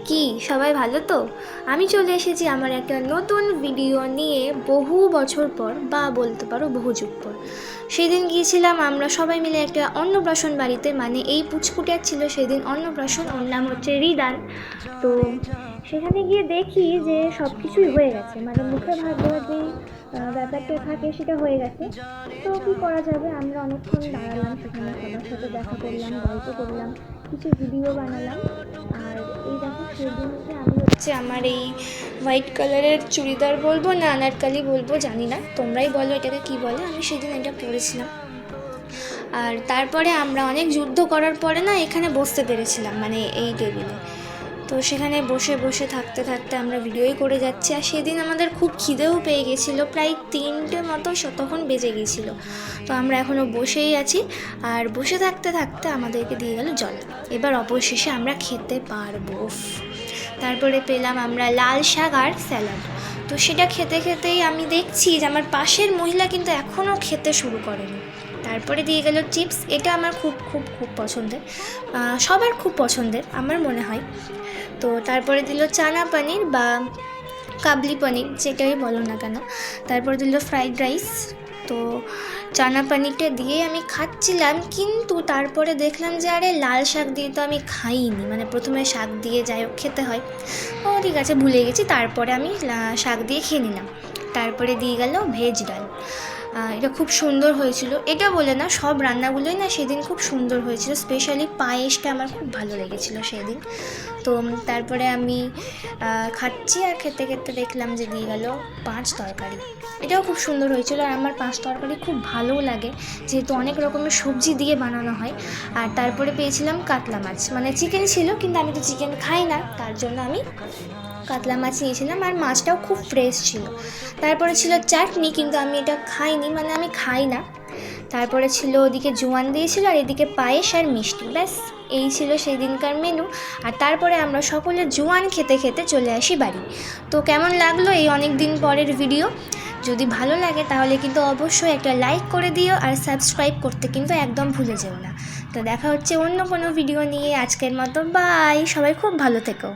কি সবাই ভালো তো? আমি চলে এসেছি আমার একটা নতুন ভিডিও নিয়ে বহু বছর পর, বা বলতে পারো বহু যুগ পর। সেদিন গিয়েছিলাম আমরা সবাই মিলে একটা অন্নপ্রাশন বাড়িতে, মানে এই পুচকুটার ছিল সেদিন অন্নপ্রাশন, ওর নাম হচ্ছে রিদান। তো সেখানে গিয়ে দেখি যে সব কিছুই হয়ে গেছে, মানে মুখে ভাত দেওয়ার যেই ব্যাপারটা থাকে সেটা হয়ে গেছে। তো কী করা যাবে, আমরা অনেকক্ষণ দাঁড়ালাম সেখানে, সবার সাথে দেখা করলাম, গল্প করলাম, কিছু ভিডিও বানালাম। আর এই দেখো সেদিনকে আমি হচ্ছে আমার এই হোয়াইট কালারের চুড়িদার বলবো না আনারকালি বলবো জানি না, তোমরাই বলো এটাকে কি বলে, আমি সেদিন এটা পরেছিলাম। আর তারপরে আমরা অনেক যুদ্ধ করার পরে না এখানে বসতে পেরেছিলাম, মানে এই টেবিলে। তো সেখানে বসে বসে থাকতে থাকতে আমরা ভিডিওই করে যাচ্ছি। আর সেদিন আমাদের খুব খিদেও পেয়ে গেছিলো, প্রায় 3টে মতো তখন বেজে গিয়েছিলো। তো আমরা এখনও বসেই আছি, আর বসে থাকতে থাকতে আমাদেরকে দিয়ে গেল জল। এবার অবশেষে আমরা খেতে পারবো। তারপরে পেলাম আমরা লাল শাক আর স্যালাড। তো সেটা খেতে খেতেই আমি দেখছি যে আমার পাশের মহিলা কিন্তু এখনও খেতে শুরু করেনি। তারপরে দিয়ে গেল চিপস, এটা আমার খুব খুব খুব পছন্দের, সবার খুব পছন্দের আমার মনে হয়। তো তারপরে দিল চানা পনির বা কাবলি পনির, যেটাই বলো না কেন। তারপর দিল ফ্রাইড রাইস। তো চানা পনিরটা দিয়ে আমি খাচ্ছিলাম, কিন্তু তারপরে দেখলাম যে আরে লাল শাক দিয়ে তো আমি খাইনি, মানে প্রথমে শাক দিয়ে যাই হোক খেতে হয়। ও ঠিক আছে, ভুলে গেছি। তারপরে আমি শাক দিয়ে খেয়ে নিলাম। তারপরে দিয়ে গেল ভেজ ডাল। এটা খুব সুন্দর হয়েছিল, এটা বলে না, সব রান্নাগুলোই না সেদিন খুব সুন্দর হয়েছিল, স্পেশালি পায়েসটা আমার খুব ভালো লেগেছিলো সেদিন। তো তারপরে আমি খাচ্ছি, আর খেতে খেতে দেখলাম যে দিয়ে গেল 5 তরকারি। এটাও খুব সুন্দর হয়েছিল, আর আমার 5 তরকারি খুব ভালোও লাগে, যেহেতু অনেক রকমের সবজি দিয়ে বানানো হয়। আর তারপরে পেয়েছিলাম কাতলা মাছ, মানে চিকেন ছিল কিন্তু আমি তো চিকেন খাই না, তার জন্য আমি কাতলা মাছ নিয়েছিলাম, আর মাছটাও খুব ফ্রেশ ছিল। তারপরে ছিল চাটনি, কিন্তু আমি এটা খাইনি, মানে আমি খাই না। তারপরে ছিল ওদিকে জোয়ান দিয়েছিল, আর এদিকে পায়েস আর মিষ্টি, ব্যাস এই ছিল সেই দিনকার মেনু। আর তারপরে আমরা সকলে জোয়ান খেতে খেতে চলে আসি বাড়ি। তো কেমন লাগলো এই অনেক দিন পরের ভিডিও? যদি ভালো লাগে তাহলে কিন্তু অবশ্যই একটা লাইক করে দিও, আর সাবস্ক্রাইব করতে কিন্তু একদম ভুলে যেও না। তো দেখা হচ্ছে অন্য কোনো ভিডিও নিয়ে, আজকের মতো বাই, সবাই খুব ভালো থেকো।